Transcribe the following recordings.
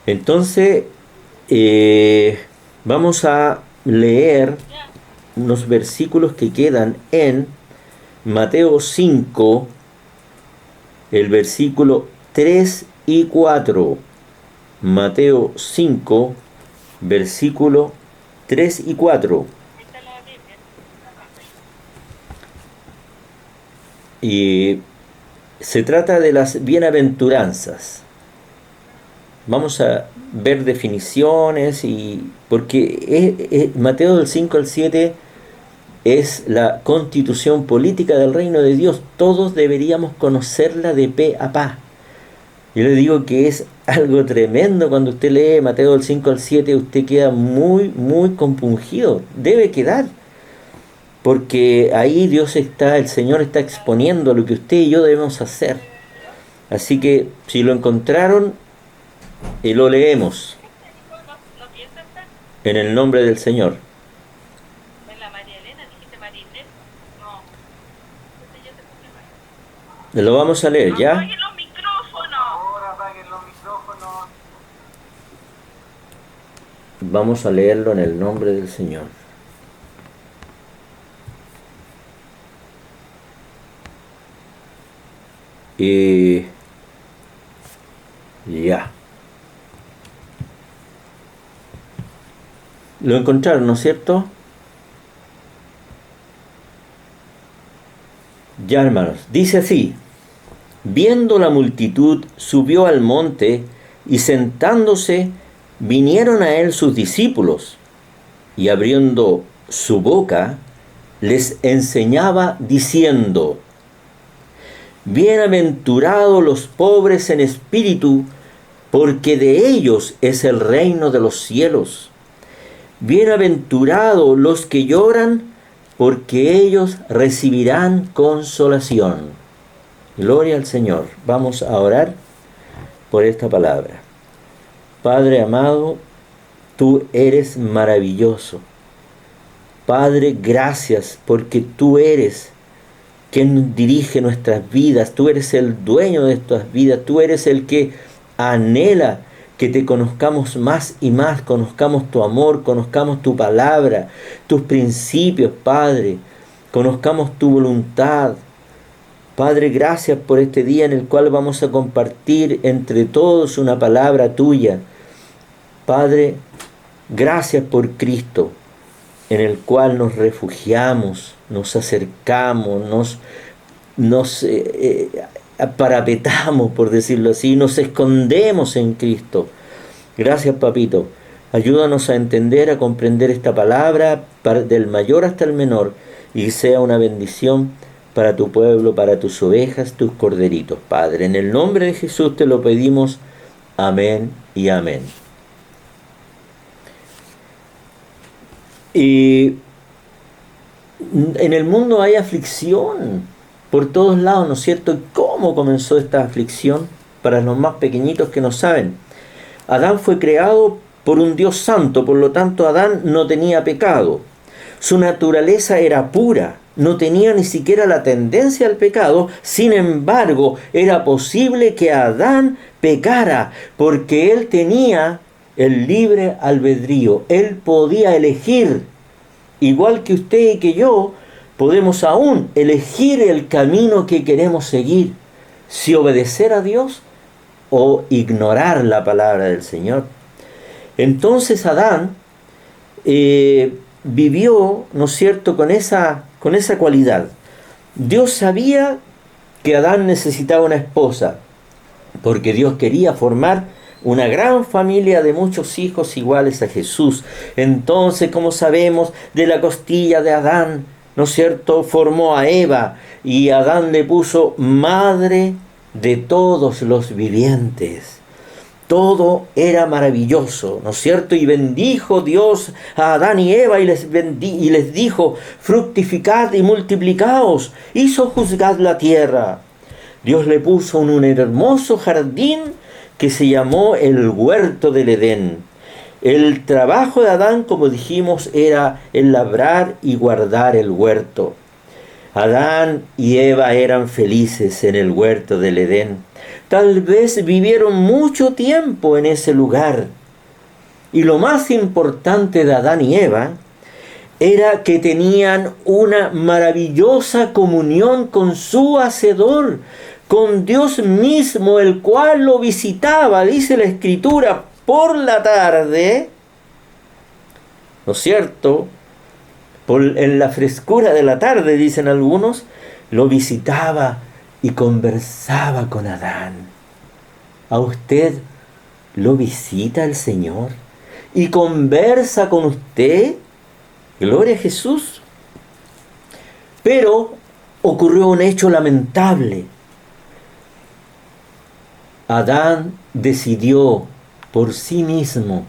Entonces, vamos a leer unos versículos que quedan en Mateo 5, el versículo 3 y 4. Mateo 5, versículo 3 y 4. Y se trata de las bienaventuranzas. Vamos a ver definiciones y porque Mateo del 5 al 7 es la constitución política del reino de Dios. Todos deberíamos conocerla de pe a pa. Yo le digo que es algo tremendo cuando usted lee Mateo del 5 al 7, usted queda muy, muy compungido. Debe quedar, porque ahí el Señor está exponiendo lo que usted y yo debemos hacer. Así que si lo encontraron, lo leemos en el nombre del Señor. Lo vamos a leer, ¿ya? Apaguen los micrófonos. Ahora apaguen los micrófonos. Vamos a leerlo en el nombre del Señor. Y ya. Lo encontraron, ¿no es cierto? Ya, hermanos, dice así: viendo la multitud, subió al monte, y sentándose, vinieron a él sus discípulos, y abriendo su boca, les enseñaba diciendo: bienaventurados los pobres en espíritu, porque de ellos es el reino de los cielos. Bienaventurados los que lloran, porque ellos recibirán consolación. Gloria al Señor. Vamos a orar por esta palabra. Padre amado, tú eres maravilloso. Padre, gracias porque tú eres quien dirige nuestras vidas. Tú eres el dueño de estas vidas. Tú eres el que anhela que te conozcamos más y más, conozcamos tu amor, conozcamos tu palabra, tus principios, Padre, conozcamos tu voluntad. Padre, gracias por este día en el cual vamos a compartir entre todos una palabra tuya. Padre, gracias por Cristo, en el cual nos refugiamos, nos acercamos, nos parapetamos, por decirlo así, nos escondemos en Cristo. Gracias, papito. Ayúdanos a entender, a comprender esta palabra, del mayor hasta el menor, y sea una bendición para tu pueblo, para tus ovejas, tus corderitos, Padre. En el nombre de Jesús te lo pedimos. Amén y amén. Y en el mundo hay aflicción por todos lados, ¿no es cierto? ¿Cómo comenzó esta aflicción? Para los más pequeñitos que no saben, Adán fue creado por un Dios santo, por lo tanto Adán no tenía pecado. Su naturaleza era pura, no tenía ni siquiera la tendencia al pecado. Sin embargo, era posible que Adán pecara, porque él tenía el libre albedrío. Él podía elegir, igual que usted y que yo, podemos aún elegir el camino que queremos seguir, si obedecer a Dios o ignorar la palabra del Señor. Entonces Adán vivió, ¿no es cierto?, con esa cualidad. Dios sabía que Adán necesitaba una esposa, porque Dios quería formar una gran familia de muchos hijos iguales a Jesús. Entonces, como sabemos, de la costilla de Adán, ¿no es cierto?, formó a Eva, y Adán le puso madre de todos los vivientes. Todo era maravilloso, ¿no es cierto? Y bendijo Dios a Adán y Eva y les dijo: fructificad y multiplicaos, y sojuzgad la tierra. Dios le puso en un hermoso jardín que se llamó el huerto del Edén. El trabajo de Adán, como dijimos, era el labrar y guardar el huerto. Adán y Eva eran felices en el huerto del Edén. Tal vez vivieron mucho tiempo en ese lugar. Y lo más importante de Adán y Eva era que tenían una maravillosa comunión con su Hacedor, con Dios mismo, el cual lo visitaba, dice la Escritura, por la tarde, ¿no es cierto? En la frescura de la tarde, dicen algunos, lo visitaba y conversaba con Adán. ¿A usted lo visita el Señor y conversa con usted? Gloria a Jesús. Pero ocurrió un hecho lamentable. Adán decidió por sí mismo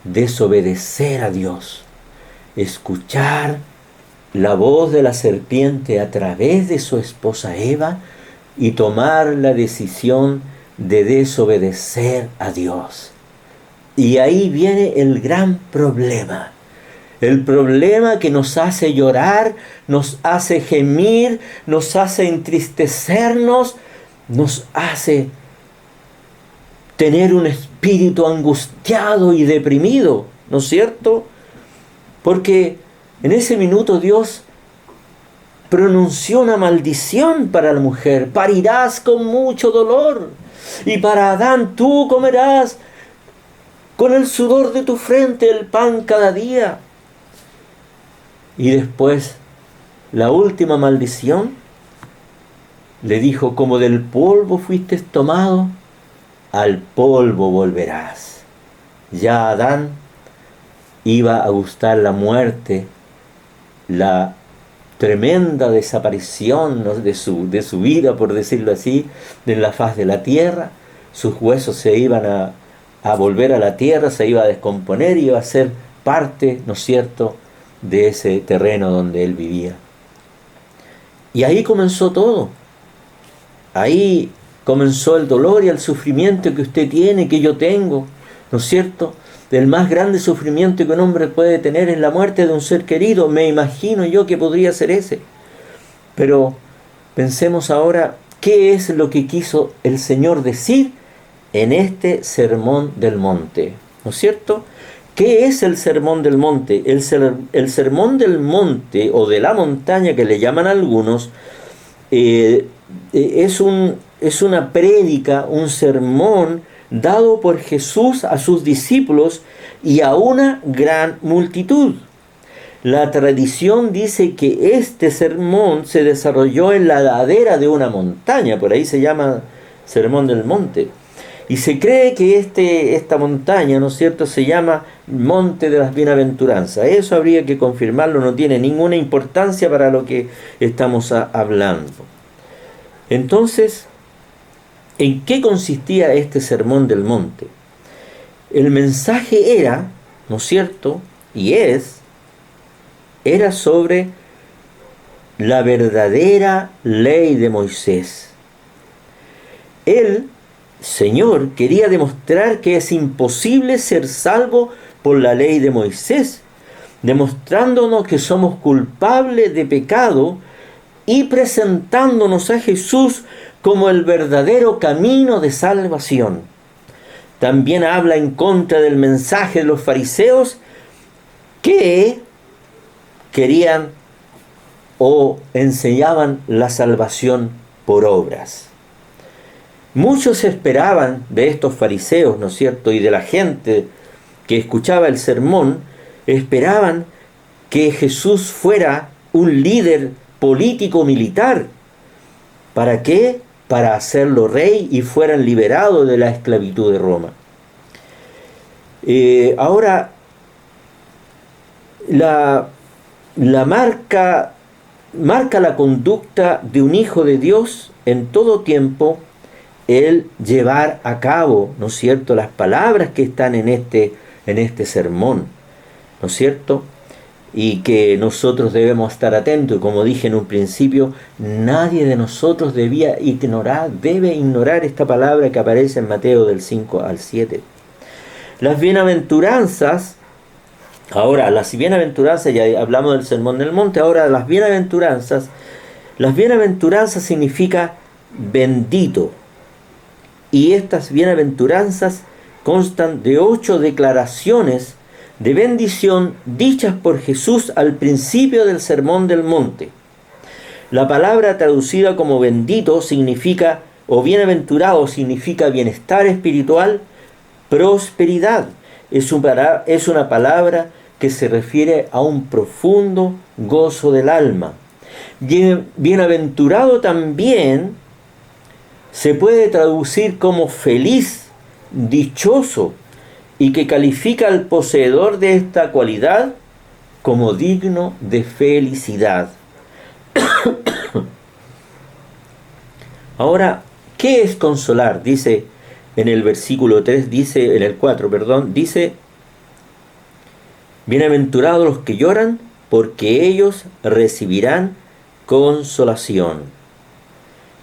desobedecer a Dios, escuchar la voz de la serpiente a través de su esposa Eva y tomar la decisión de desobedecer a Dios. Y ahí viene el gran problema. El problema que nos hace llorar, nos hace gemir, nos hace entristecernos, nos hace tener un espíritu angustiado y deprimido, ¿no es cierto? Porque en ese minuto Dios pronunció una maldición para la mujer: parirás con mucho dolor, y para Adán: tú comerás con el sudor de tu frente el pan cada día. Y después, la última maldición, le dijo: como del polvo fuiste tomado, al polvo volverás. Ya Adán iba a gustar la muerte, la tremenda desaparición, ¿no?, de su vida, por decirlo así, de la faz de la tierra. Sus huesos se iban a volver a la tierra, se iba a descomponer y iba a ser parte, ¿no es cierto?, de ese terreno donde él vivía. Y ahí comenzó todo. Ahí comenzó el dolor y el sufrimiento que usted tiene, que yo tengo, ¿no es cierto? El más grande sufrimiento que un hombre puede tener es la muerte de un ser querido. Me imagino yo que podría ser ese. Pero pensemos ahora, ¿qué es lo que quiso el Señor decir en este sermón del monte? ¿No es cierto? ¿Qué es el sermón del monte? El sermón del monte, o de la montaña que le llaman algunos, es una prédica, un sermón dado por Jesús a sus discípulos y a una gran multitud. La tradición dice que este sermón se desarrolló en la ladera de una montaña, por ahí se llama sermón del monte. Y se cree que esta montaña, ¿no es cierto?, se llama Monte de las Bienaventuranzas. Eso habría que confirmarlo, no tiene ninguna importancia para lo que estamos hablando. Entonces, ¿en qué consistía este sermón del monte? El mensaje era, ¿no es cierto?, y era sobre la verdadera ley de Moisés. El Señor quería demostrar que es imposible ser salvo por la ley de Moisés, demostrándonos que somos culpables de pecado y presentándonos a Jesús como el verdadero camino de salvación. También habla en contra del mensaje de los fariseos, que querían o enseñaban la salvación por obras. Muchos esperaban de estos fariseos, ¿no es cierto?, y de la gente que escuchaba el sermón, esperaban que Jesús fuera un líder político-militar. ¿Para qué? Para hacerlo rey y fueran liberados de la esclavitud de Roma. Ahora, la marca la conducta de un hijo de Dios en todo tiempo, el llevar a cabo, ¿no es cierto?, las palabras que están en este sermón, ¿no es cierto?, y que nosotros debemos estar atentos. Y como dije en un principio, nadie de nosotros debe ignorar esta palabra que aparece en Mateo del 5 al 7. Las bienaventuranzas Ahora, las bienaventuranzas, ya hablamos del Sermón del Monte, ahora las bienaventuranzas significa bendito. Y estas bienaventuranzas constan de 8 declaraciones de bendición dichas por Jesús al principio del Sermón del Monte. La palabra traducida como bendito significa, o bienaventurado significa bienestar espiritual, prosperidad. Es una palabra que se refiere a un profundo gozo del alma. Bienaventurado también se puede traducir como feliz, dichoso, y que califica al poseedor de esta cualidad como digno de felicidad. Ahora, ¿qué es consolar? Dice en el versículo 3, dice, en el 4, perdón, dice: bienaventurados los que lloran, porque ellos recibirán consolación.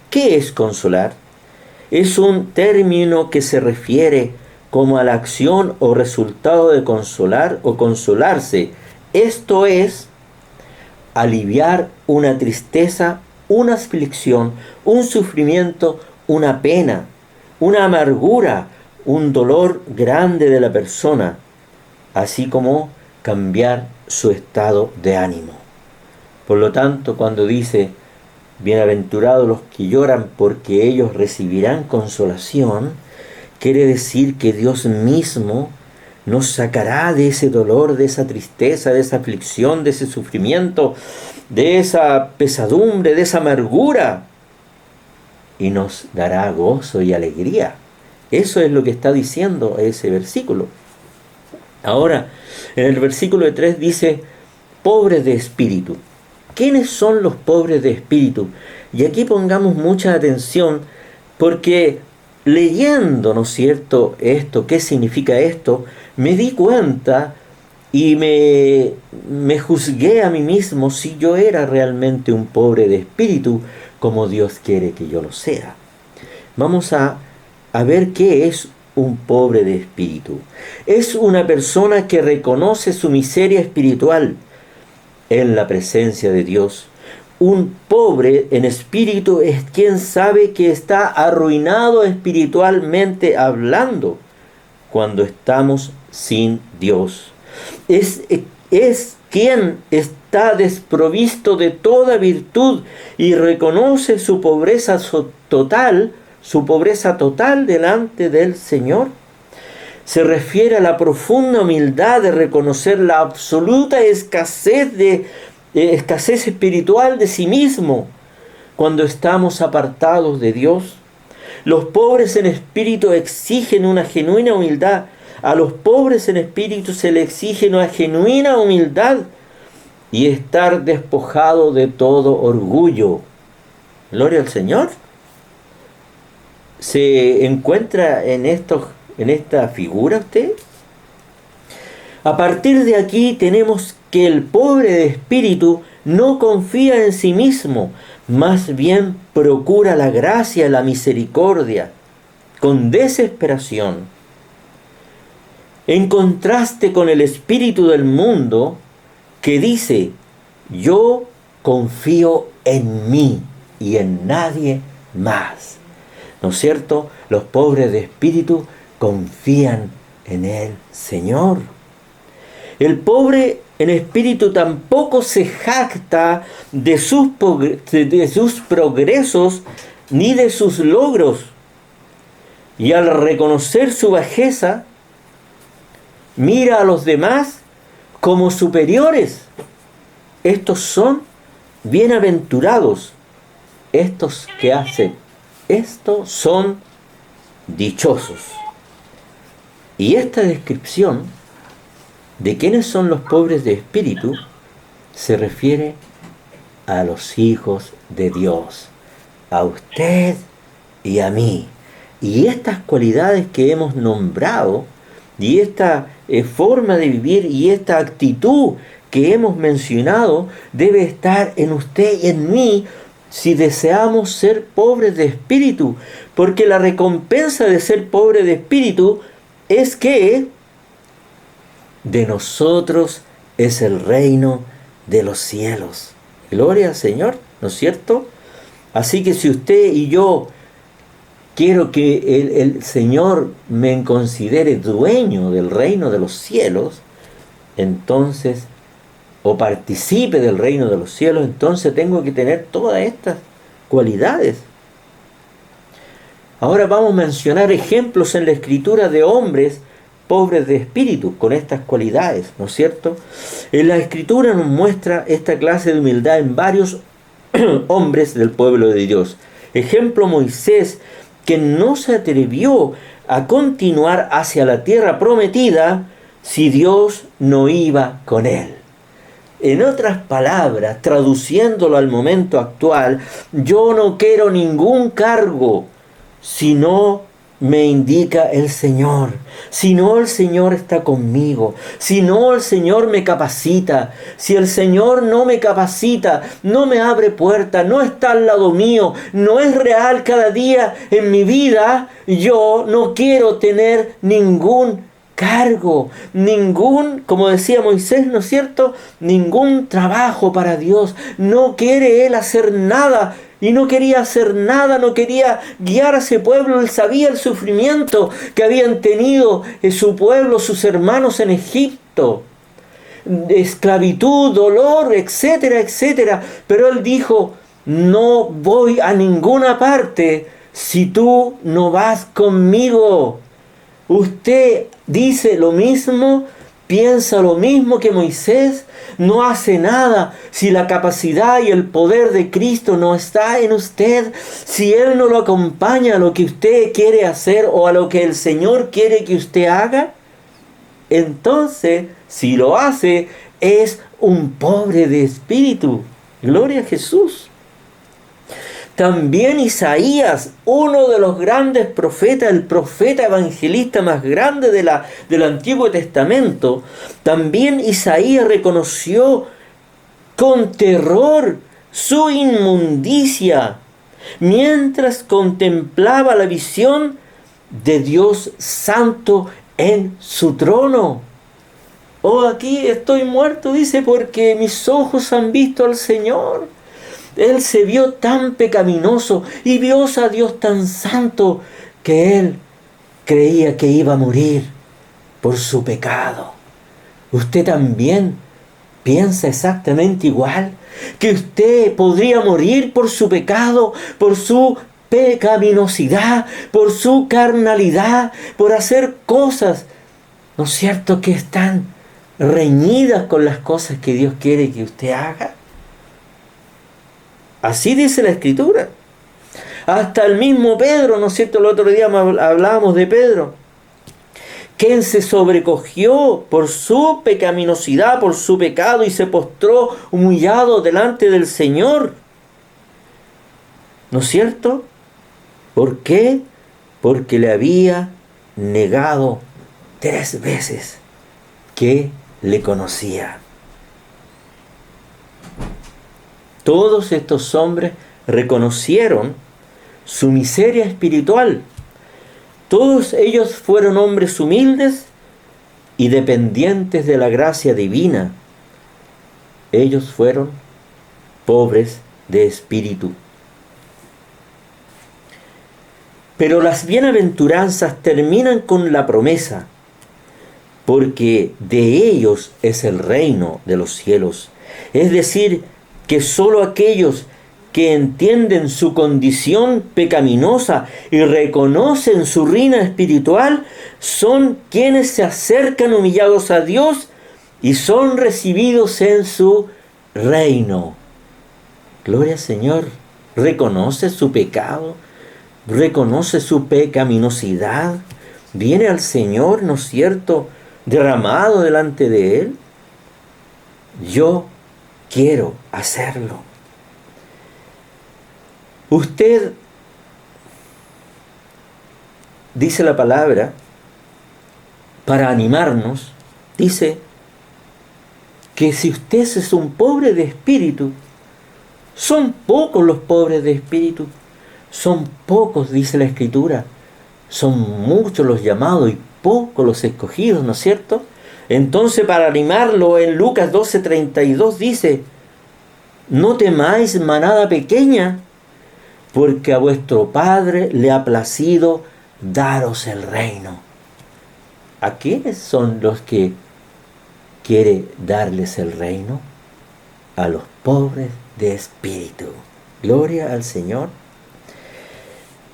¿Qué es consolar? Es un término que se refiere como a la acción o resultado de consolar o consolarse. Esto es, aliviar una tristeza, una aflicción, un sufrimiento, una pena, una amargura, un dolor grande de la persona, así como cambiar su estado de ánimo. Por lo tanto, cuando dice: bienaventurados los que lloran, porque ellos recibirán consolación, quiere decir que Dios mismo nos sacará de ese dolor, de esa tristeza, de esa aflicción, de ese sufrimiento, de esa pesadumbre, de esa amargura, y nos dará gozo y alegría. Eso es lo que está diciendo ese versículo. Ahora, en el versículo 3 dice: pobres de espíritu. ¿Quiénes son los pobres de espíritu? Y aquí pongamos mucha atención, porque leyendo, ¿no es cierto?, esto, ¿qué significa esto?, me di cuenta y me juzgué a mí mismo si yo era realmente un pobre de espíritu, como Dios quiere que yo lo sea. Vamos a ver qué es un pobre de espíritu. Es una persona que reconoce su miseria espiritual en la presencia de Dios. Un pobre en espíritu es quien sabe que está arruinado espiritualmente hablando cuando estamos sin Dios. Es quien está desprovisto de toda virtud y reconoce su pobreza total delante del Señor. Se refiere a la profunda humildad de reconocer la absoluta escasez espiritual de sí mismo cuando estamos apartados de Dios. Los pobres en espíritu exigen una genuina humildad. A los pobres en espíritu se les exige una genuina humildad y estar despojado de todo orgullo. Gloria al Señor. ¿Se encuentra en esta figura usted? A partir de aquí tenemos que el pobre de espíritu no confía en sí mismo, más bien procura la gracia y la misericordia con desesperación. En contraste con el espíritu del mundo que dice: yo confío en mí y en nadie más. ¿No es cierto? Los pobres de espíritu confían en el Señor. El pobre en espíritu tampoco se jacta de sus progresos ni de sus logros. Y al reconocer su bajeza, mira a los demás como superiores. Estos son bienaventurados. Estos que hacen esto son dichosos. Y esta descripción de quiénes son los pobres de espíritu se refiere a los hijos de Dios, a usted y a mí. Y estas cualidades que hemos nombrado, y esta forma de vivir y esta actitud que hemos mencionado, debe estar en usted y en mí si deseamos ser pobres de espíritu, porque la recompensa de ser pobre de espíritu es que de nosotros es el reino de los cielos. Gloria al Señor, ¿no es cierto? Así que si usted y yo quiero que el Señor me considere dueño del reino de los cielos, entonces, o participe del reino de los cielos, entonces tengo que tener todas estas cualidades. Ahora vamos a mencionar ejemplos en la Escritura de hombres pobres de espíritu, con estas cualidades, ¿no es cierto? En la Escritura nos muestra esta clase de humildad en varios hombres del pueblo de Dios. Ejemplo, Moisés, que no se atrevió a continuar hacia la tierra prometida si Dios no iba con él. En otras palabras, traduciéndolo al momento actual, yo no quiero ningún cargo si no me indica el Señor, si no el Señor está conmigo, si no el Señor me capacita, si el Señor no me capacita, no me abre puerta, no está al lado mío, no es real cada día en mi vida, yo no quiero tener ningún cargo, como decía Moisés, ¿no es cierto? Ningún trabajo para Dios. No quiere él hacer nada. Y no quería hacer nada, no quería guiar a ese pueblo. Él sabía el sufrimiento que habían tenido su pueblo, sus hermanos en Egipto. Esclavitud, dolor, etcétera, etcétera. Pero él dijo, no voy a ninguna parte si tú no vas conmigo. Usted dice lo mismo, piensa lo mismo que Moisés, no hace nada si la capacidad y el poder de Cristo no está en usted, si Él no lo acompaña a lo que usted quiere hacer o a lo que el Señor quiere que usted haga. Entonces, si lo hace, es un pobre de espíritu. Gloria a Jesús. También Isaías, uno de los grandes profetas, el profeta evangelista más grande del Antiguo Testamento, también Isaías reconoció con terror su inmundicia mientras contemplaba la visión de Dios Santo en su trono. Oh, aquí estoy muerto, dice, porque mis ojos han visto al Señor. Él se vio tan pecaminoso y vio a Dios tan santo que él creía que iba a morir por su pecado. Usted también piensa exactamente igual, que usted podría morir por su pecado, por su pecaminosidad, por su carnalidad, por hacer cosas, ¿no es cierto?, que están reñidas con las cosas que Dios quiere que usted haga. Así dice la Escritura. Hasta el mismo Pedro, ¿no es cierto? El otro día hablábamos de Pedro, quien se sobrecogió por su pecaminosidad, por su pecado, y se postró humillado delante del Señor. ¿No es cierto? ¿Por qué? Porque le había negado 3 veces que le conocía. Todos estos hombres reconocieron su miseria espiritual. Todos ellos fueron hombres humildes y dependientes de la gracia divina. Ellos fueron pobres de espíritu. Pero las bienaventuranzas terminan con la promesa, porque de ellos es el reino de los cielos. Es decir, que sólo aquellos que entienden su condición pecaminosa y reconocen su ruina espiritual son quienes se acercan humillados a Dios y son recibidos en su reino. Gloria al Señor. Reconoce su pecado, reconoce su pecaminosidad, viene al Señor, ¿no es cierto?, derramado delante de Él. Yo quiero hacerlo. Usted, dice la palabra, para animarnos, dice que si usted es un pobre de espíritu, son pocos los pobres de espíritu, son pocos, dice la Escritura, son muchos los llamados y pocos los escogidos, ¿no es cierto? Entonces, para animarlo, en Lucas 12:32 dice: no temáis, manada pequeña, porque a vuestro Padre le ha placido daros el reino. ¿A quiénes son los que quiere darles el reino? A los pobres de espíritu. Gloria al Señor.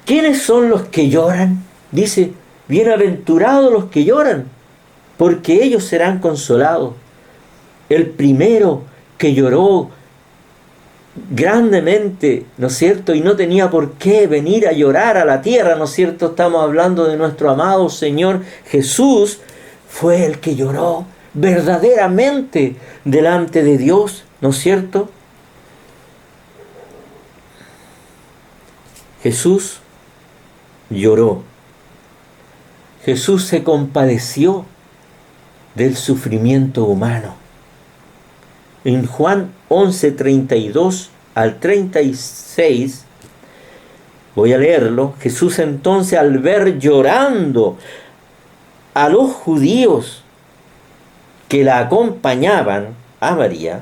¿Quiénes son los que lloran? Dice: bienaventurados los que lloran, porque ellos serán consolados. El primero que lloró grandemente, ¿no es cierto? Y no tenía por qué venir a llorar a la tierra, ¿no es cierto? Estamos hablando de nuestro amado Señor Jesús. Fue el que lloró verdaderamente delante de Dios, ¿no es cierto? Jesús lloró. Jesús se compadeció del sufrimiento humano. En Juan 11:32 al 36, voy a leerlo. Jesús entonces, al ver llorando a los judíos que la acompañaban, a María,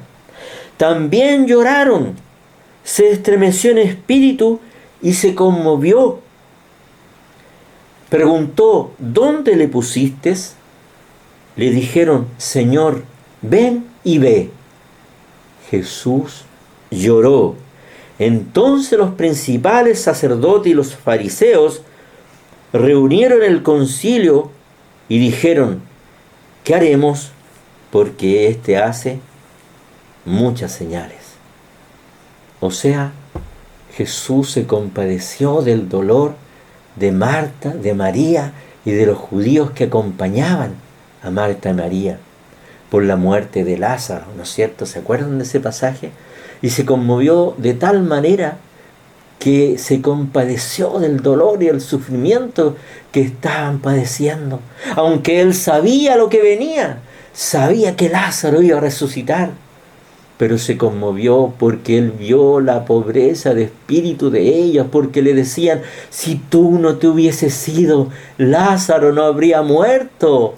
también lloraron. Se estremeció en espíritu y se conmovió. Preguntó: ¿dónde le pusiste? Le dijeron: Señor, ven y ve. Jesús lloró. Entonces los principales sacerdotes y los fariseos reunieron el concilio y dijeron: ¿qué haremos? Porque éste hace muchas señales. O sea, Jesús se compadeció del dolor de Marta, de María y de los judíos que acompañaban a Marta y María por la muerte de Lázaro, ¿no es cierto? ¿Se acuerdan de ese pasaje? Y se conmovió de tal manera que se compadeció del dolor y el sufrimiento que estaban padeciendo. Aunque él sabía lo que venía, sabía que Lázaro iba a resucitar, pero se conmovió porque él vio la pobreza de espíritu de ellos, porque le decían: si tú no te hubieses ido, Lázaro no habría muerto.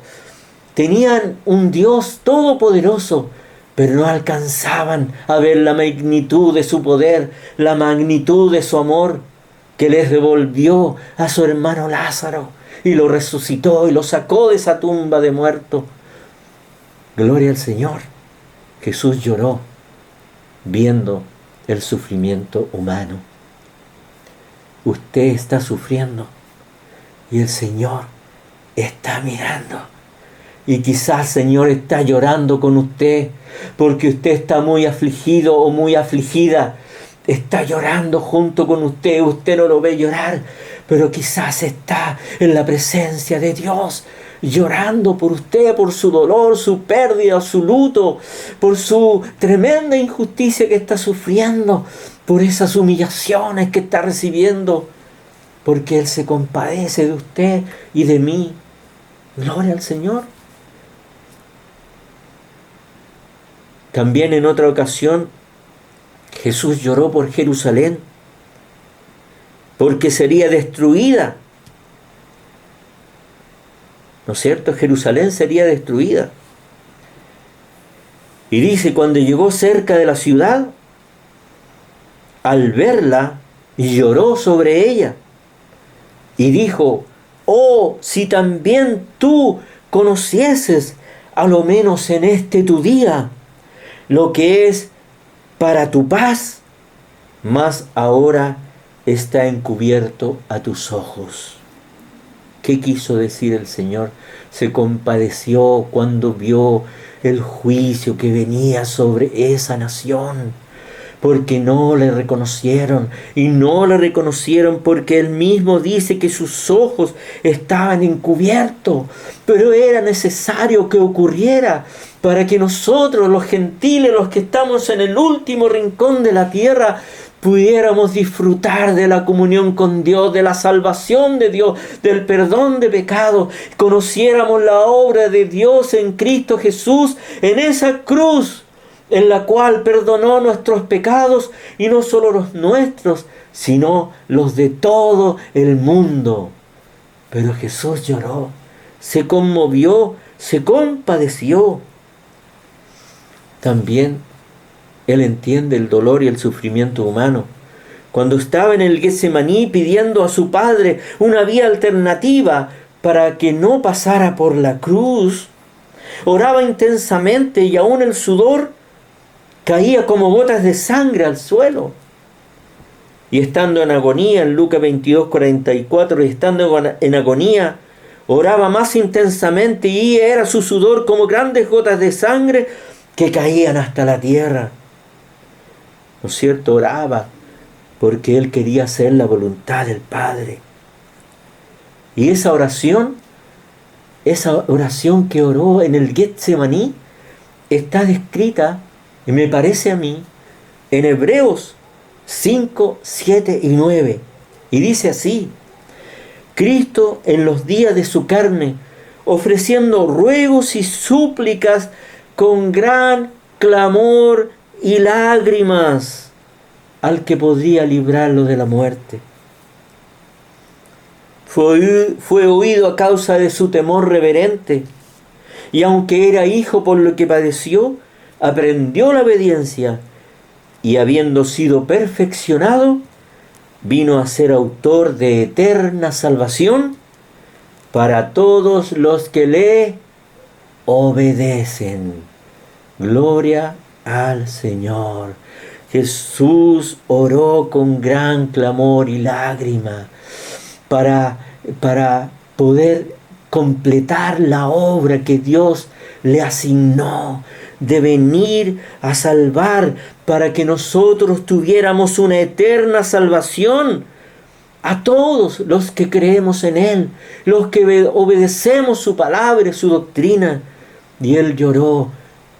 Tenían un Dios todopoderoso, pero no alcanzaban a ver la magnitud de su poder, la magnitud de su amor, que les devolvió a su hermano Lázaro y lo resucitó y lo sacó de esa tumba de muerto. Gloria al Señor. Jesús lloró viendo el sufrimiento humano. Usted está sufriendo y el Señor está mirando. Y quizás el Señor está llorando con usted porque usted está muy afligido o muy afligida. Está llorando junto con usted. Usted no lo ve llorar, pero quizás está en la presencia de Dios, llorando por usted, por su dolor, su pérdida, su luto, por su tremenda injusticia que está sufriendo, por esas humillaciones que está recibiendo, porque Él se compadece de usted y de mí. Gloria al Señor. También en otra ocasión Jesús lloró por Jerusalén, porque sería destruida. ¿No es cierto? Jerusalén sería destruida. Y dice: cuando llegó cerca de la ciudad, al verla, lloró sobre ella. Y dijo: oh, si también tú conocieses, a lo menos en este tu día, lo que es para tu paz, mas ahora está encubierto a tus ojos. ¿Qué quiso decir el Señor? Se compadeció cuando vio el juicio que venía sobre esa nación, porque no le reconocieron, y no le reconocieron porque Él mismo dice que sus ojos estaban encubiertos, pero era necesario que ocurriera para que nosotros, los gentiles, los que estamos en el último rincón de la tierra, pudiéramos disfrutar de la comunión con Dios, de la salvación de Dios, del perdón de pecados, conociéramos la obra de Dios en Cristo Jesús, en esa cruz en la cual perdonó nuestros pecados, y no solo los nuestros, sino los de todo el mundo. Pero Jesús lloró, se conmovió se compadeció. También Él entiende el dolor y el sufrimiento humano. Cuando estaba en el Getsemaní pidiendo a su Padre una vía alternativa para que no pasara por la cruz, oraba intensamente y aún el sudor caía como gotas de sangre al suelo. Y estando en agonía, en Lucas 22:44, y estando en agonía, oraba más intensamente y era su sudor como grandes gotas de sangre que caían hasta la tierra. ¿No es cierto? Oraba porque Él quería hacer la voluntad del Padre. Y esa oración que oró en el Getsemaní, está descrita, y me parece a mí, en Hebreos 5, 7 y 9. Y dice así: Cristo en los días de su carne, ofreciendo ruegos y súplicas con gran clamor y lágrimas al que podría librarlo de la muerte. Fue oído a causa de su temor reverente, y aunque era hijo por lo que padeció, aprendió la obediencia, y habiendo sido perfeccionado, vino a ser autor de eterna salvación para todos los que le obedecen. Gloria al Señor. Jesús oró con gran clamor y lágrima para poder completar la obra que Dios le asignó de venir a salvar, para que nosotros tuviéramos una eterna salvación a todos los que creemos en Él, los que obedecemos su palabra y su doctrina. Y Él lloró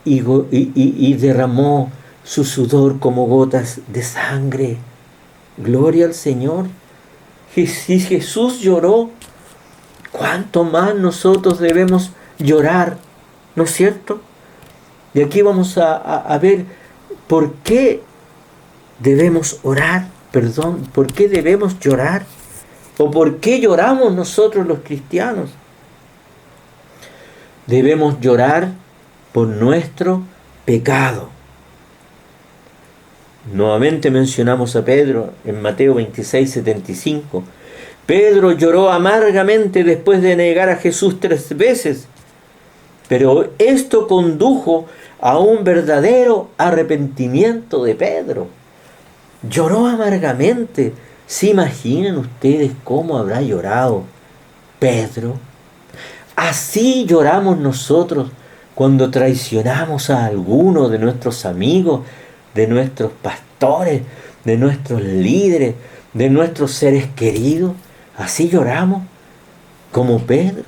y derramó su sudor como gotas de sangre. Gloria al Señor. Si Jesús lloró, ¿cuánto más nosotros debemos llorar? ¿No es cierto? Y aquí vamos a ver por qué debemos orar, por qué debemos llorar, o por qué lloramos nosotros los cristianos. Debemos llorar por nuestro pecado. Nuevamente mencionamos a Pedro en Mateo 26:75. Pedro lloró amargamente después de negar a Jesús 3 veces, pero esto condujo a un verdadero arrepentimiento de Pedro. Lloró amargamente. ¿Se imaginan ustedes cómo habrá llorado Pedro? Así lloramos nosotros cuando traicionamos a alguno de nuestros amigos, de nuestros pastores, de nuestros líderes, de nuestros seres queridos. Así lloramos como Pedro.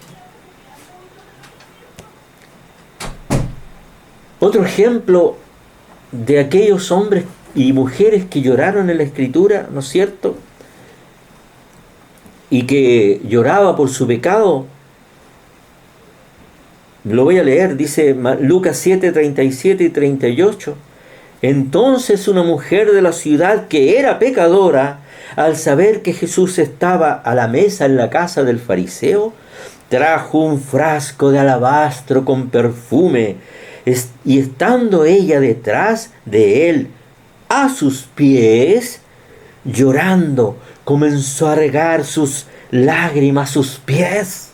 Otro ejemplo de aquellos hombres y mujeres que lloraron en la Escritura, ¿no es cierto? Y que lloraba por su pecado. Lo voy a leer, dice Lucas 7, 37 y 38. Entonces una mujer de la ciudad que era pecadora, al saber que Jesús estaba a la mesa en la casa del fariseo, trajo un frasco de alabastro con perfume, y estando ella detrás de él a sus pies, llorando, comenzó a regar sus lágrimas sus pies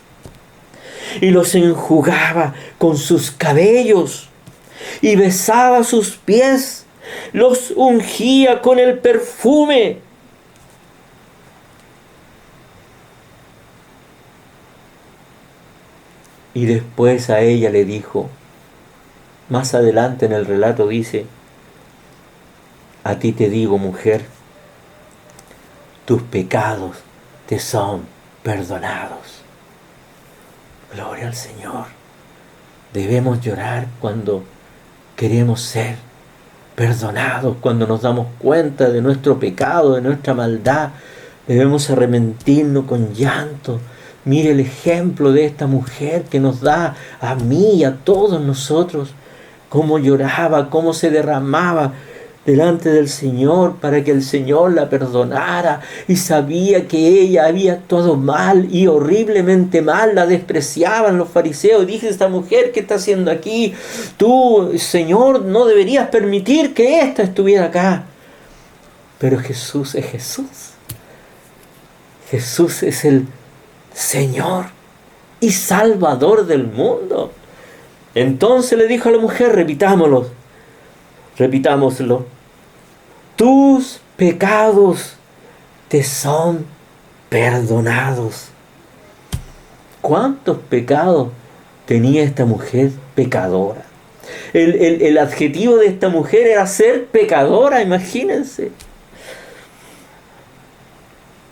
y los enjugaba con sus cabellos y besaba sus pies, los ungía con el perfume. Y después a ella le dijo, más adelante en el relato dice, a ti te digo, mujer, tus pecados te son perdonados. Gloria al Señor. Debemos llorar cuando queremos ser perdonados, cuando nos damos cuenta de nuestro pecado, de nuestra maldad. Debemos arrepentirnos con llanto. Mire el ejemplo de esta mujer que nos da a mí y a todos nosotros, cómo lloraba, cómo se derramaba delante del Señor para que el Señor la perdonara, y sabía que ella había actuado mal y horriblemente mal, la despreciaban los fariseos. Dije, esta mujer, ¿qué está haciendo aquí? Tú, Señor, no deberías permitir que ésta estuviera acá. Pero Jesús es Jesús. Jesús es el Señor y Salvador del mundo. Entonces le dijo a la mujer, repitámoslo. Tus pecados te son perdonados. ¿Cuántos pecados tenía esta mujer pecadora? El adjetivo de esta mujer era ser pecadora, imagínense.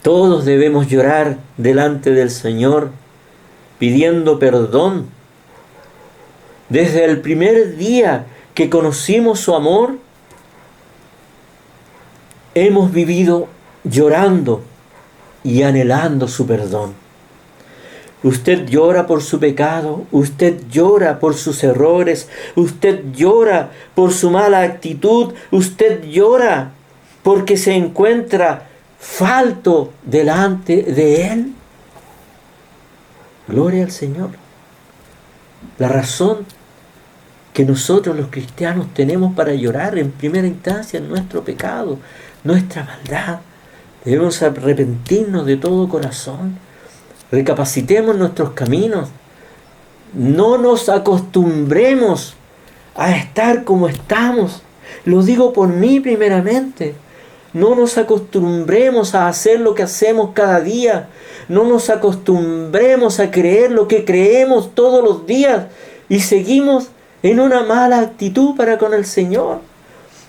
Todos debemos llorar delante del Señor pidiendo perdón. Desde el primer día que conocimos su amor, hemos vivido llorando y anhelando su perdón. Usted llora por su pecado, usted llora por sus errores, usted llora por su mala actitud, usted llora porque se encuentra falto delante de Él. Gloria al Señor. La razón que nosotros los cristianos tenemos para llorar en primera instancia es nuestro pecado, nuestra maldad. Debemos arrepentirnos de todo corazón. Recapacitemos nuestros caminos. No nos acostumbremos a estar como estamos. Lo digo por mí primeramente. No nos acostumbremos a hacer lo que hacemos cada día. No nos acostumbremos a creer lo que creemos todos los días y seguimos en una mala actitud para con el Señor.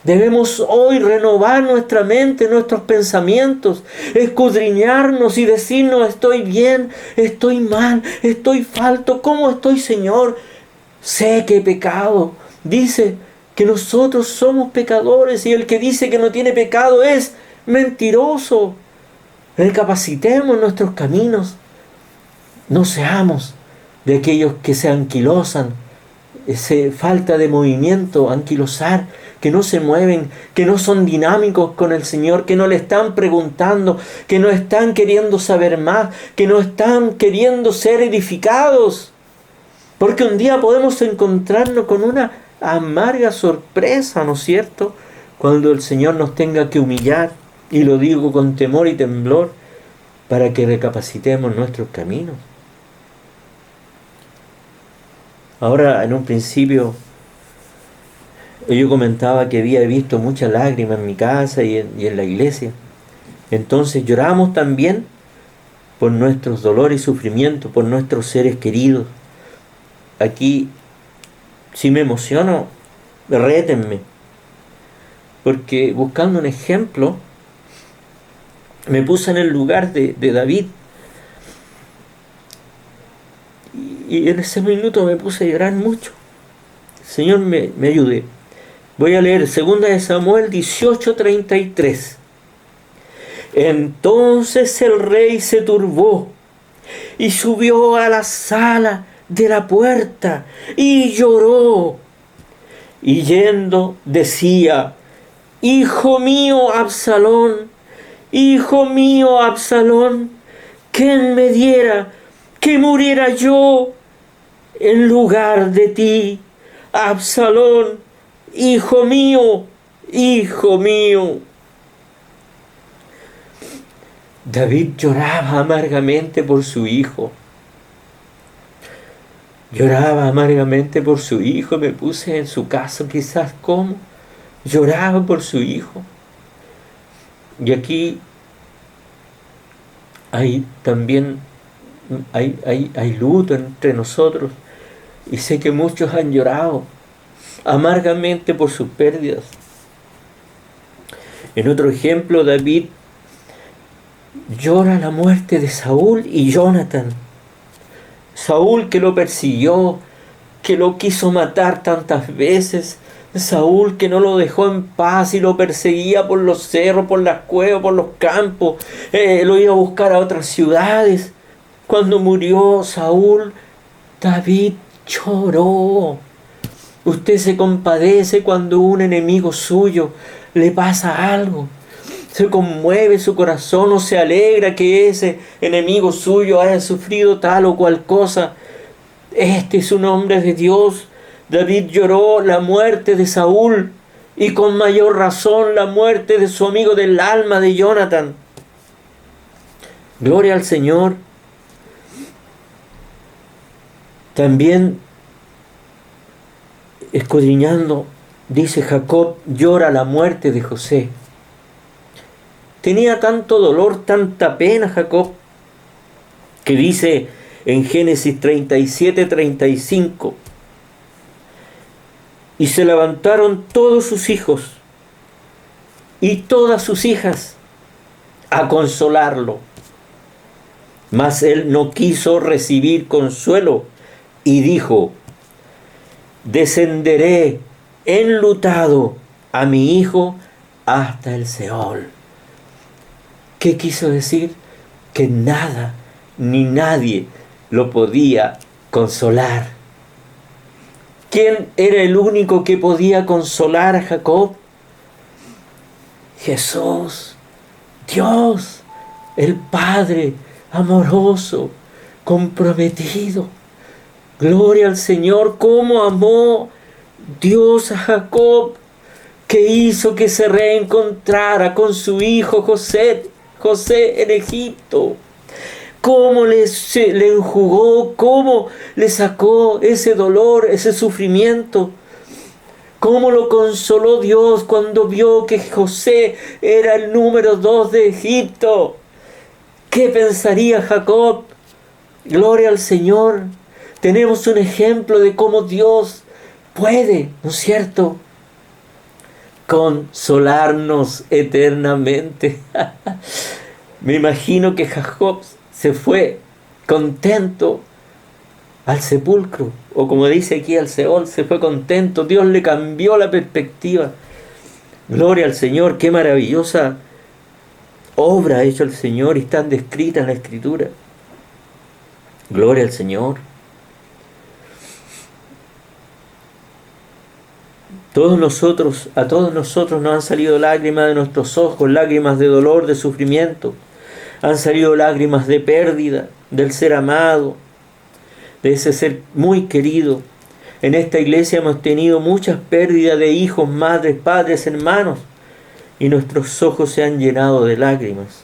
Debemos hoy renovar nuestra mente, nuestros pensamientos, escudriñarnos y decirnos, estoy bien, estoy mal, estoy falto. ¿Cómo estoy, Señor? Sé que he pecado. Dice que nosotros somos pecadores y el que dice que no tiene pecado es mentiroso. Recapacitemos nuestros caminos. No seamos de aquellos que se anquilosan, falta de movimiento, anquilosar, que no se mueven, que no son dinámicos con el Señor, que no le están preguntando, que no están queriendo saber más, que no están queriendo ser edificados. Porque un día podemos encontrarnos con una amarga sorpresa, ¿no es cierto? Cuando el Señor nos tenga que humillar, y lo digo con temor y temblor, para que recapacitemos nuestros caminos. Ahora, en un principio, yo comentaba que había visto muchas lágrimas en mi casa y en la iglesia. Entonces lloramos también por nuestros dolores y sufrimientos, por nuestros seres queridos. Aquí, si me emociono, rétenme. Porque buscando un ejemplo, me puse en el lugar de David. Y en ese minuto me puse a llorar mucho. El Señor me ayude. Voy a leer 2 Samuel 18:33. Entonces el rey se turbó y subió a la sala de la puerta y lloró. Y yendo decía, hijo mío Absalón, ¿quién me diera que muriera yo en lugar de ti? Absalón, hijo mío. David lloraba amargamente por su hijo. Me puse en su caso, quizás como lloraba por su hijo. Y aquí hay luto entre nosotros. Y sé que muchos han llorado amargamente por sus pérdidas. En otro ejemplo, David llora la muerte de Saúl y Jonathan. Saúl, que lo persiguió, que lo quiso matar tantas veces. Saúl, que no lo dejó en paz y lo perseguía por los cerros, por las cuevas, por los campos. Lo iba a buscar a otras ciudades. Cuando murió Saúl, David lloró. Usted se compadece cuando un enemigo suyo le pasa algo. Se conmueve su corazón o se alegra que ese enemigo suyo haya sufrido tal o cual cosa. Este es un hombre de Dios. David lloró la muerte de Saúl y con mayor razón la muerte de su amigo del alma, de Jonathan. Gloria al Señor. También, escudriñando, dice Jacob, llora la muerte de José. Tenía tanto dolor, tanta pena Jacob, que dice en Génesis 37:35, y se levantaron todos sus hijos y todas sus hijas a consolarlo, mas él no quiso recibir consuelo y dijo: descenderé enlutado a mi hijo hasta el Seol. ¿Qué quiso decir? Que nada ni nadie lo podía consolar. ¿Quién era el único que podía consolar a Jacob? Jesús, Dios, el Padre amoroso, comprometido. Gloria al Señor. Cómo amó Dios a Jacob, que hizo que se reencontrara con su hijo José en Egipto. Cómo le enjugó, cómo le sacó ese dolor, ese sufrimiento. Cómo lo consoló Dios cuando vio que José era el número 2 de Egipto. ¿Qué pensaría Jacob? Gloria al Señor. Tenemos un ejemplo de cómo Dios puede, ¿no es cierto?, consolarnos eternamente. Me imagino que Jacob se fue contento al sepulcro, o como dice aquí, al Seol, se fue contento. Dios le cambió la perspectiva. Gloria al Señor. Qué maravillosa obra ha hecho el Señor y están descritas en la Escritura. Gloria al Señor. A todos nosotros nos han salido lágrimas de nuestros ojos, lágrimas de dolor, de sufrimiento. Han salido lágrimas de pérdida del ser amado, de ese ser muy querido. En esta iglesia hemos tenido muchas pérdidas de hijos, madres, padres, hermanos, y nuestros ojos se han llenado de lágrimas.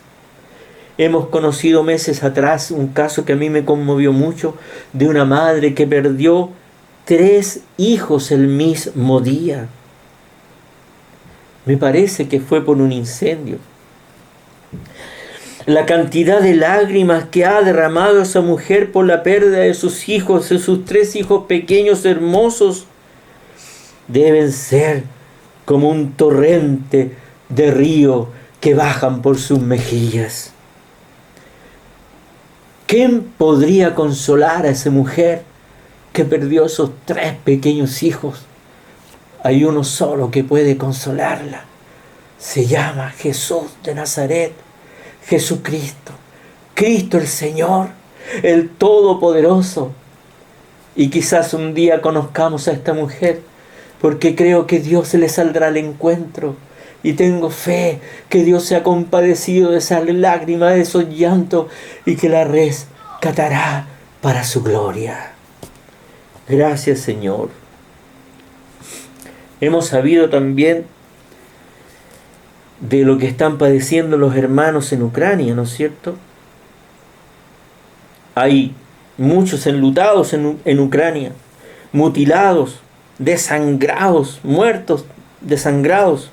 Hemos conocido meses atrás un caso que a mí me conmovió mucho, de una madre que perdió 3 hijos el mismo día. Me parece que fue por un incendio. La cantidad de lágrimas que ha derramado esa mujer por la pérdida de sus hijos, de sus 3 hijos pequeños hermosos, deben ser como un torrente de río que bajan por sus mejillas. ¿Quién podría consolar a esa mujer que perdió esos 3 pequeños hijos? Hay uno solo que puede consolarla. Se llama Jesús de Nazaret, Jesucristo, Cristo el Señor, el Todopoderoso. Y quizás un día conozcamos a esta mujer, porque creo que Dios se le saldrá al encuentro. Y tengo fe que Dios se ha compadecido de esas lágrimas, de esos llantos, y que la rescatará para su gloria. Gracias, Señor. Hemos sabido también de lo que están padeciendo los hermanos en Ucrania, ¿no es cierto? Hay muchos enlutados en Ucrania, mutilados, desangrados, muertos, desangrados.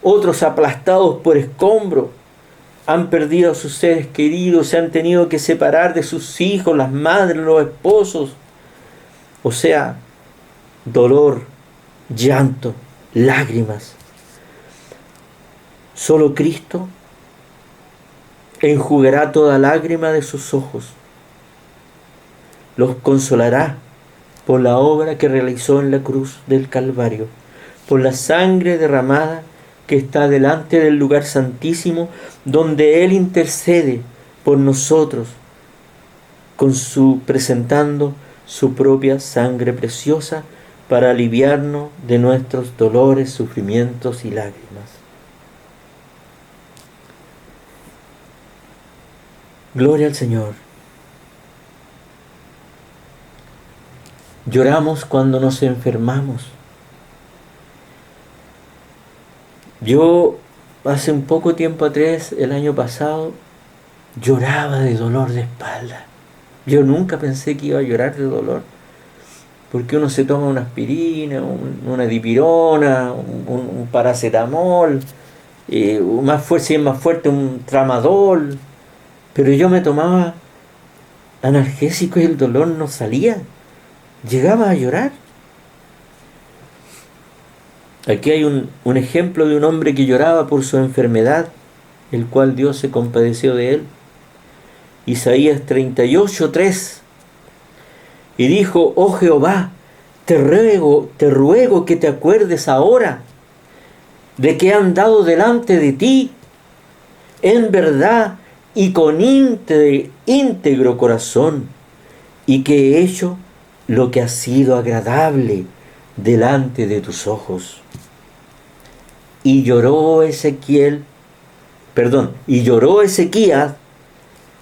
Otros aplastados por escombros, han perdido a sus seres queridos, se han tenido que separar de sus hijos, las madres, los esposos. O sea, dolor, llanto, lágrimas. Solo Cristo enjugará toda lágrima de sus ojos. Los consolará por la obra que realizó en la cruz del Calvario, por la sangre derramada que está delante del lugar santísimo, donde Él intercede por nosotros, presentando su propia sangre preciosa para aliviarnos de nuestros dolores, sufrimientos y lágrimas. Gloria al Señor. Lloramos cuando nos enfermamos. Yo hace un poco tiempo atrás, el año pasado, lloraba de dolor de espalda. Yo nunca pensé que iba a llorar de dolor, porque uno se toma una aspirina, una dipirona, un paracetamol, más fuerte, si es más fuerte, un tramadol, pero yo me tomaba analgésico y el dolor no salía, llegaba a llorar. Aquí hay un ejemplo de un hombre que lloraba por su enfermedad, el cual Dios se compadeció de él. Isaías 38:3. Y dijo: oh Jehová, te ruego que te acuerdes ahora de que he andado delante de ti en verdad y con íntegro corazón, y que he hecho lo que ha sido agradable delante de tus ojos. Y lloró Ezequías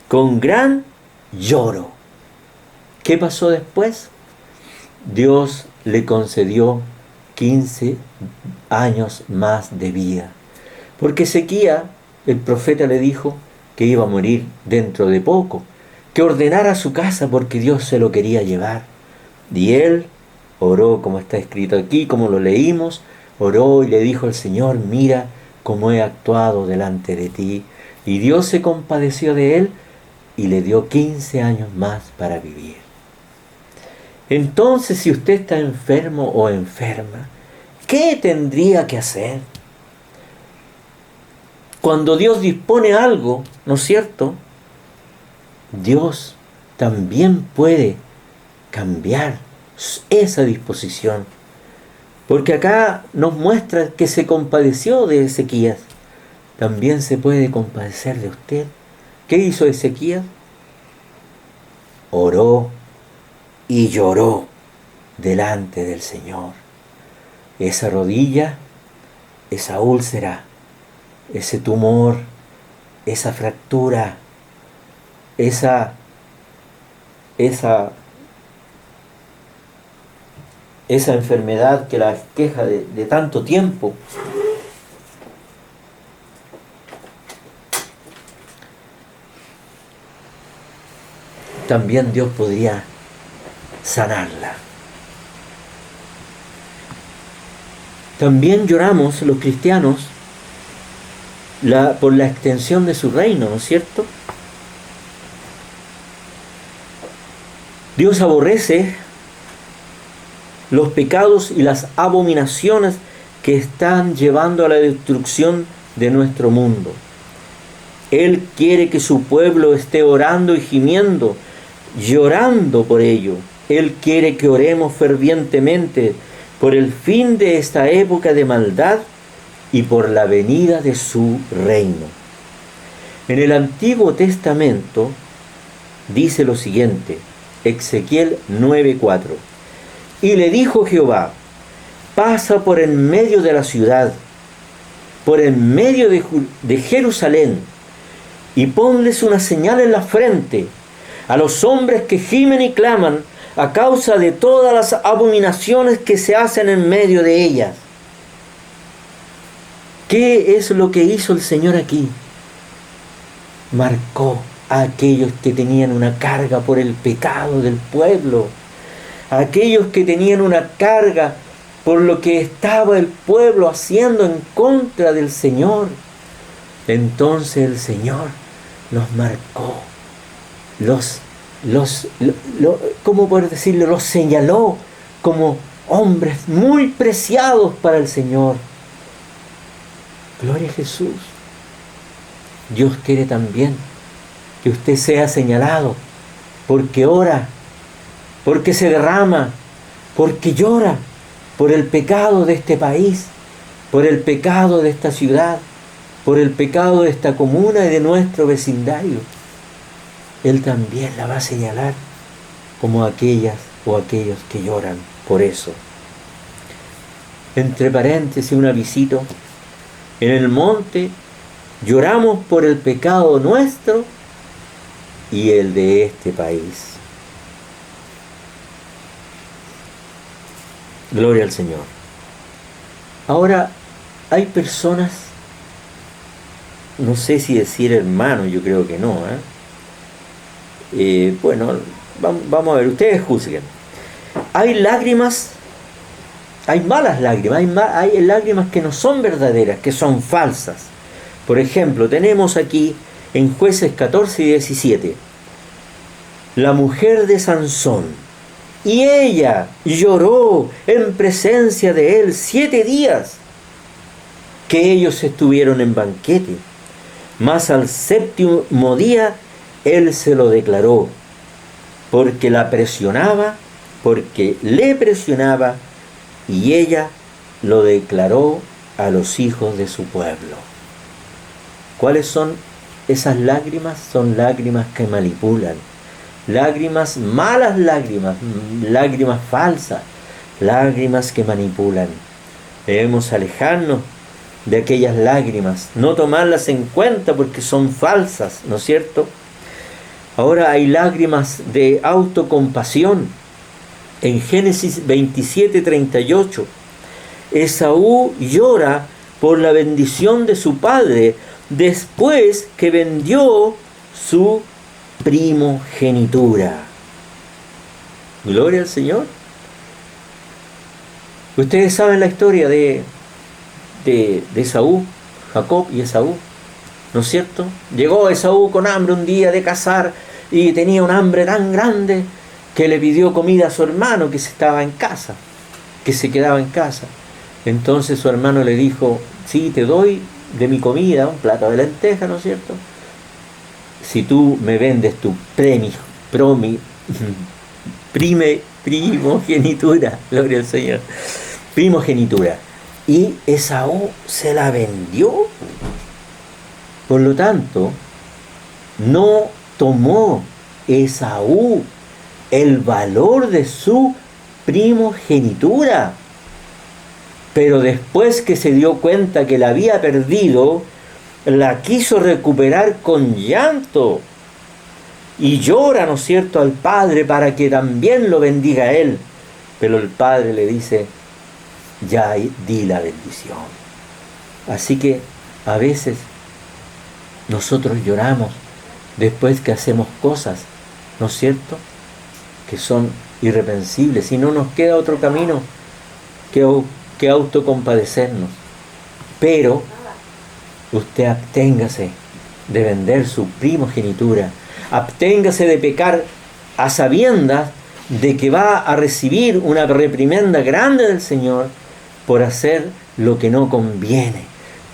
con gran lloro. ¿Qué pasó después? Dios le concedió 15 años más de vida. Porque Ezequías, el profeta, le dijo que iba a morir dentro de poco, que ordenara su casa porque Dios se lo quería llevar. Y él oró, como está escrito aquí, como lo leímos, oró y le dijo al Señor: mira cómo he actuado delante de ti. Y Dios se compadeció de él y le dio 15 años más para vivir. Entonces, si usted está enfermo o enferma, ¿qué tendría que hacer? Cuando Dios dispone algo, ¿no es cierto?, Dios también puede cambiar esa disposición. Porque acá nos muestra que se compadeció de Ezequías. También se puede compadecer de usted. ¿Qué hizo Ezequías? Oró y lloró delante del Señor. Esa rodilla, esa úlcera, ese tumor, esa fractura, esa enfermedad que la queja de tanto tiempo, también Dios podría sanarla. También lloramos los cristianos por la extensión de su reino, ¿no es cierto? Dios aborrece los pecados y las abominaciones que están llevando a la destrucción de nuestro mundo. Él quiere que su pueblo esté orando y gimiendo, llorando por ello. Él quiere que oremos fervientemente por el fin de esta época de maldad y por la venida de su reino. En el Antiguo Testamento dice lo siguiente, Ezequiel 9:4. Y le dijo Jehová: pasa por en medio de la ciudad, por en medio de Jerusalén, y ponles una señal en la frente a los hombres que gimen y claman a causa de todas las abominaciones que se hacen en medio de ellas. ¿Qué es lo que hizo el Señor aquí? Marcó a aquellos que tenían una carga por el pecado del pueblo, a aquellos que tenían una carga por lo que estaba el pueblo haciendo en contra del Señor. Entonces el Señor los marcó, ¿cómo poder decirlo? Los señaló como hombres muy preciados para el Señor. Gloria a Jesús. Dios quiere también que usted sea señalado, porque ora, porque se derrama, porque llora por el pecado de este país, por el pecado de esta ciudad, por el pecado de esta comuna y de nuestro vecindario. Él también la va a señalar como aquellas o aquellos que lloran por eso. entre paréntesis un avisito, en el monte lloramos por el pecado nuestro y el de este país. Gloria al Señor. Ahora, hay personas, no sé si decir hermano, yo creo que no, bueno, vamos a ver, ustedes juzguen. Hay lágrimas, hay malas lágrimas, hay lágrimas que no son verdaderas, que son falsas. Por ejemplo, tenemos aquí en Jueces 14 y 17, la mujer de Sansón, y ella lloró en presencia de él 7 días que ellos estuvieron en banquete, mas al 7º día él se lo declaró, porque la presionaba, porque le presionaba, y ella lo declaró a los hijos de su pueblo. ¿Cuáles son esas lágrimas? Son lágrimas que manipulan, lágrimas, malas lágrimas, lágrimas falsas, lágrimas que manipulan. Debemos alejarnos de aquellas lágrimas, no tomarlas en cuenta porque son falsas, ¿no es cierto? Ahora hay lágrimas de autocompasión. En Génesis 27:38, Esaú llora por la bendición de su padre después que vendió su primogenitura. Gloria al Señor. Ustedes saben la historia de Esaú, Jacob y Esaú, ¿no es cierto? Llegó Esaú con hambre un día de cazar y tenía un hambre tan grande que le pidió comida a su hermano que se quedaba en casa. Entonces su hermano le dijo, sí, te doy de mi comida un plato de lentejas, ¿no es cierto? Si tú me vendes tu primogenitura, gloria al Señor, primogenitura. Y Esaú se la vendió. Por lo tanto, no tomó Esaú el valor de su primogenitura. Pero después que se dio cuenta que la había perdido, la quiso recuperar con llanto. Y llora, ¿no es cierto?, al padre para que también lo bendiga a él. Pero el padre le dice, ya di la bendición. Así que a veces nosotros lloramos después que hacemos cosas, ¿no es cierto?, que son irreprensibles, y no nos queda otro camino que autocompadecernos. Pero usted absténgase de vender su primogenitura, absténgase de pecar a sabiendas de que va a recibir una reprimenda grande del Señor por hacer lo que no conviene,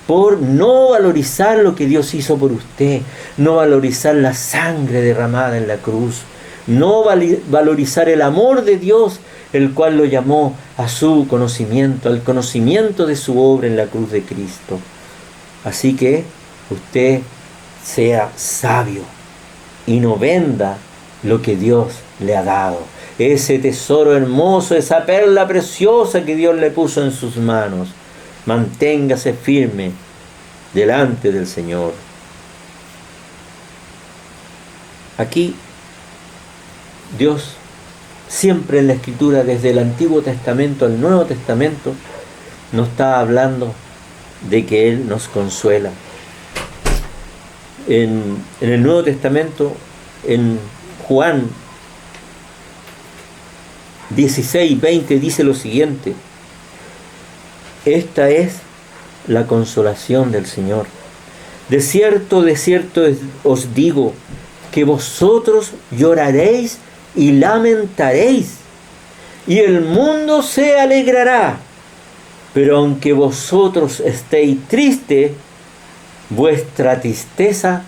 por no valorizar lo que Dios hizo por usted, no valorizar la sangre derramada en la cruz, no valorizar el amor de Dios, el cual lo llamó a su conocimiento, al conocimiento de su obra en la cruz de Cristo. Así que usted sea sabio y no venda lo que Dios le ha dado. Ese tesoro hermoso, esa perla preciosa que Dios le puso en sus manos. Manténgase firme delante del Señor. Aquí Dios siempre en la Escritura, desde el Antiguo Testamento al Nuevo Testamento, nos está hablando de que Él nos consuela. En el Nuevo Testamento, en Juan 16:20 dice lo siguiente: esta es la consolación del Señor. De cierto os digo, que vosotros lloraréis y lamentaréis, y el mundo se alegrará. Pero aunque vosotros estéis tristes, vuestra tristeza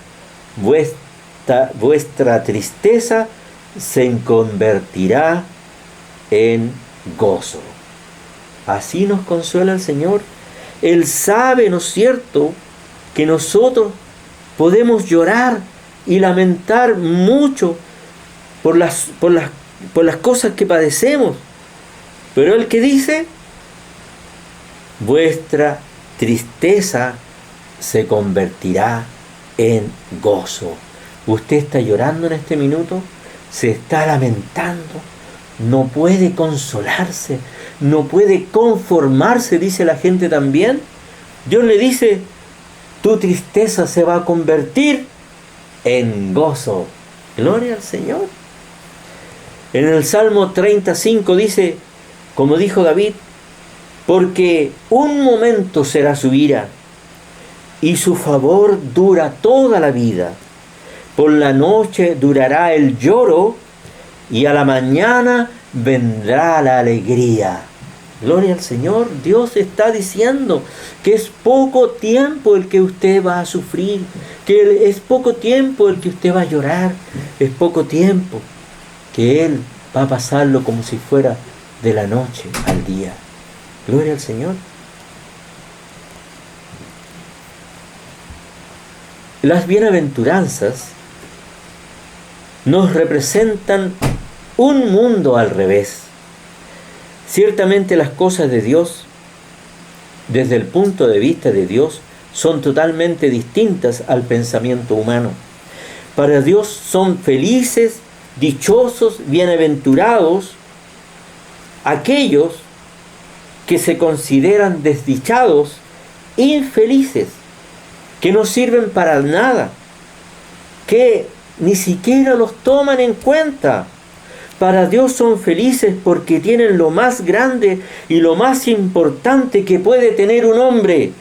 se convertirá en gozo. Así nos consuela el Señor. Él sabe, ¿no es cierto?, que nosotros podemos llorar y lamentar mucho por las cosas que padecemos. Pero Él, ¿qué dice? vuestra tristeza se convertirá en gozo. Usted está llorando en este minuto, se está lamentando, no puede consolarse, no puede conformarse, dice la gente también. Dios le dice, tu tristeza se va a convertir en gozo. Gloria al Señor. En el Salmo 35 dice, como dijo David, porque un momento será su ira y su favor dura toda la vida. Por la noche durará el lloro y a la mañana vendrá la alegría. Gloria al Señor. Dios está diciendo que es poco tiempo el que usted va a sufrir, que es poco tiempo el que usted va a llorar, es poco tiempo que Él va a pasarlo como si fuera de la noche al día. Gloria al Señor. Las bienaventuranzas nos representan un mundo al revés. Ciertamente las cosas de Dios, desde el punto de vista de Dios, son totalmente distintas al pensamiento humano. Para Dios son felices, dichosos, bienaventurados aquellos que se consideran desdichados, infelices, que no sirven para nada, que ni siquiera los toman en cuenta. Para Dios son felices porque tienen lo más grande y lo más importante que puede tener un hombre,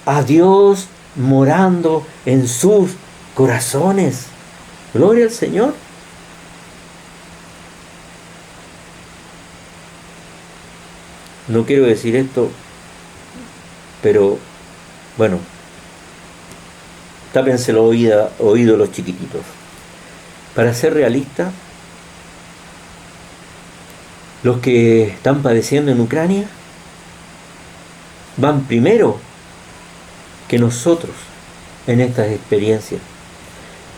a Dios morando en sus corazones. Gloria al Señor. No quiero decir esto, pero bueno, tápense los oídos los chiquititos. Para ser realista, los que están padeciendo en Ucrania van primero que nosotros en estas experiencias,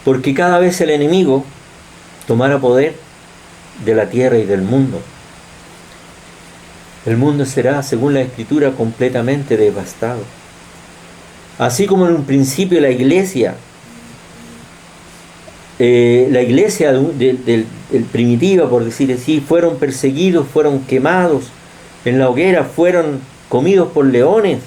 porque cada vez el enemigo tomará poder de la tierra y del mundo. El mundo será, según la Escritura, completamente devastado. Así como en un principio la iglesia primitiva, por decir así, fueron perseguidos, fueron quemados en la hoguera, fueron comidos por leones,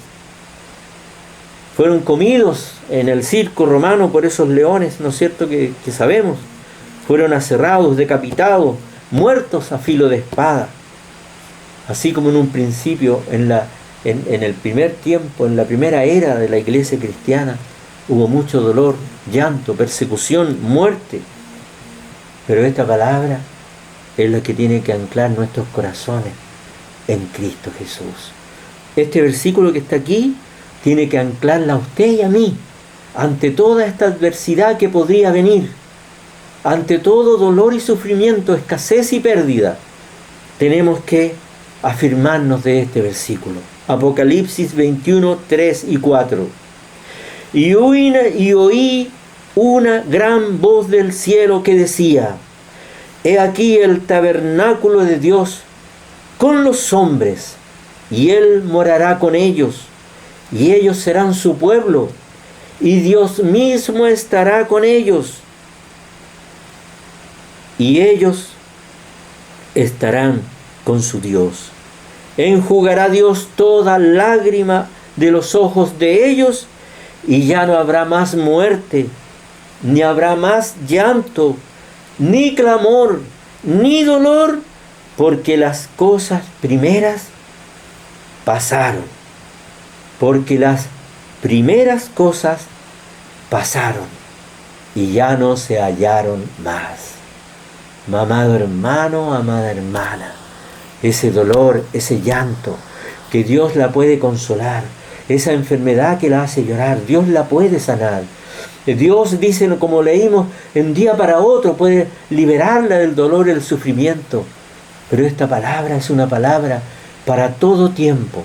fueron comidos en el circo romano por esos leones, ¿no es cierto?, que sabemos, fueron aserrados, decapitados, muertos a filo de espada. Así como en un principio, en el primer tiempo, en la primera era de la iglesia cristiana, hubo mucho dolor, llanto, persecución, muerte. Pero esta palabra es la que tiene que anclar nuestros corazones en Cristo Jesús. Este versículo que está aquí tiene que anclarla a usted y a mí ante toda esta adversidad que podría venir, ante todo dolor y sufrimiento, escasez y pérdida. Tenemos que afirmarnos de este versículo. Apocalipsis 21, 3 y 4. Y oí una gran voz del cielo que decía: He aquí el tabernáculo de Dios con los hombres, y Él morará con ellos, y ellos serán su pueblo, y Dios mismo estará con ellos, y ellos estarán con su Dios. Enjugará Dios toda lágrima de los ojos de ellos, y ya no habrá más muerte, ni habrá más llanto, ni clamor, ni dolor, porque las cosas primeras pasaron. Porque las primeras cosas pasaron y ya no se hallaron más. Amado hermano, amada hermana, ese dolor, ese llanto, que Dios la puede consolar, esa enfermedad que la hace llorar, Dios la puede sanar. Dios, dice, como leímos, en un día para otro puede liberarla del dolor y el sufrimiento. Pero esta palabra es una palabra para todo tiempo,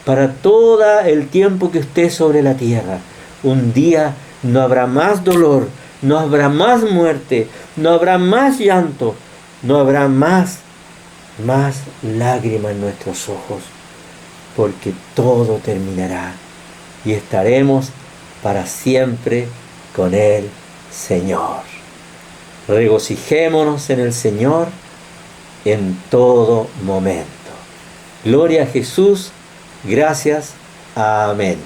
para todo el tiempo que esté sobre la tierra. Un día no habrá más dolor, no habrá más muerte, no habrá más llanto, no habrá más lágrimas en nuestros ojos. porque todo terminará y estaremos para siempre con el Señor. Regocijémonos en el Señor en todo momento. Gloria a Jesús, gracias, amén.